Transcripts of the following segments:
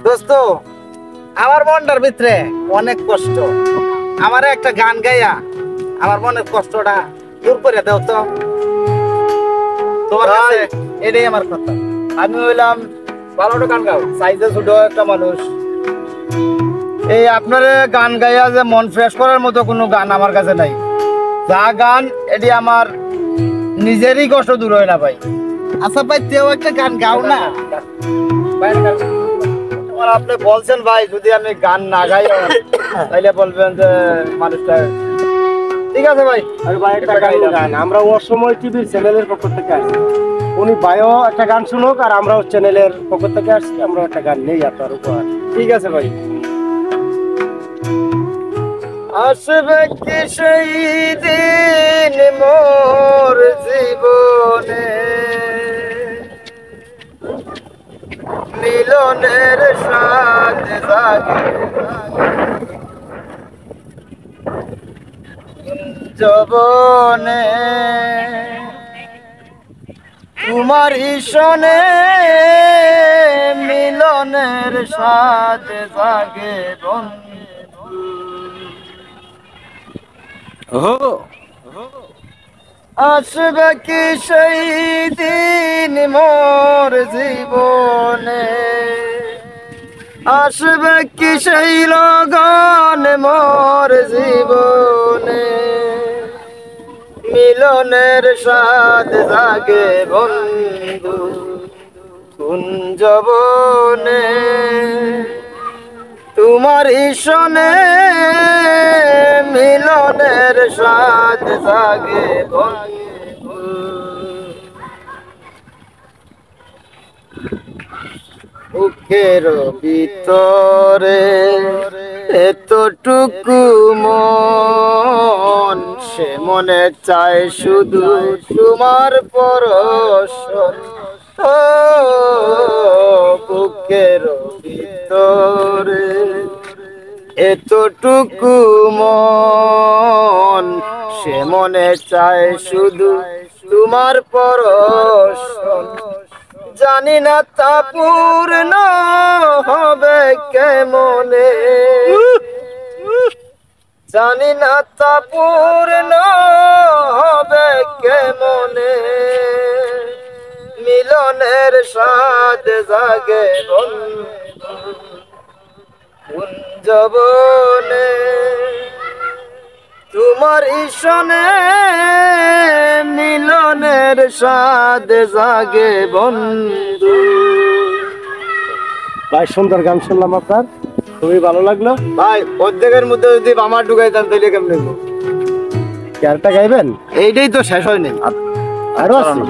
দোস্ত, আমার মনটার ভিতরে অনেক কষ্ট। আমার একটা গান গাইয়া আমার মনের কষ্টটা দূর করে দাও তো। তোমার কাছে এটাই আমার কথা। আমি হইলাম ভালোটা গান গাও, সাইজে ছোট একটা মানুষ। এই আপনার গান গাইয়া যে মন ফ্রেশ করার মতো কোনো গান আমার কাছে নাই। যা গান এটি আমার নিজেরই কষ্ট দূর হয় না ভাই। আচ্ছা ভাই, তেও একটা গান গাও না। আপনি বলছেন ভাই, যদি আমি গান না গাই তাইলে বলবেন যে মানুষটা ঠিক আছে ভাই। আরে ভাই একটা গান আমরা অসময় টিভির চ্যানেলের পক্ষ থেকে আসছি, উনি ভাইও একটা গান শুনুক আর আমরাও চ্যানেলের পক্ষ থেকে আসছি, আমরা একটা গান নেই আপনার উপহার। ঠিক আছে ভাই। আসবে কি সেই দিন মোর জীবনে, মিলনের সাথে জাগে যবনে, তোমার ঈশনে মিলনের সাথে জাগে বন্ধু। আসবে কি সেই দিন মোর জীবনে, আসবে কি সেই লগন মোর জীবনে, মিলনের স্বাদ জাগে বন্ধু কুঞ্জবনে, তোমার ঈশনে মিলনের স্বাদ জাগে বন্ধু। বুকের ভিতরে এতটুকু মন, সে মনে চায় শুধু তোমার পরশ। ও বুকের ভিতরে এতটুকু মন, সে মনে চায় শুধু তোমার পরশ। জানি না তা পূর্ণ হবে কেমনে, জানি না তা পূর্ণ হবে কেমনে, মিলনের স্বাদ জাগে বন্ধু কুঞ্জবনে, তোমার ঈশনে মিলনের স্বাদ জাগে বন্ধু। ভাই সুন্দর গান শুনলাম আপনার, খুবই ভালো লাগলো ভাই। অর্ধেকের মধ্যে যদি আমার ঢুকাইতাম তাহলে কেমনে গো? গানটা গাইবেন? এইটাই তো শেষ হয়নি, আরো আছে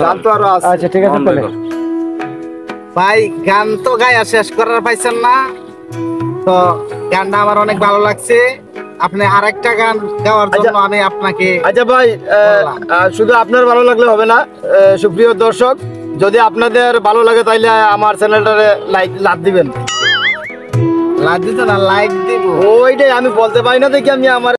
গান তো আরো আছে। আচ্ছা ঠিক আছে তাহলে। ভাই গান তো গায়া শেষ করার পাইছেন না, তো গানটা আমার অনেক ভালো লাগছে। আপনি আরেকটা গান গাওয়ার জন্য আমি আপনাকে আচ্ছা ভাই, শুধু আপনার ভালো লাগলে হবে না, সুপ্রিয় দর্শক, যদি আপনাদের ভালো লাগে তাইলে আমার চ্যানেলটারে লাইক দিবেন। লাইক দিতে না, লাইক দিব। ওইটাই আমি বলতে পারি না দেখি আমি আমার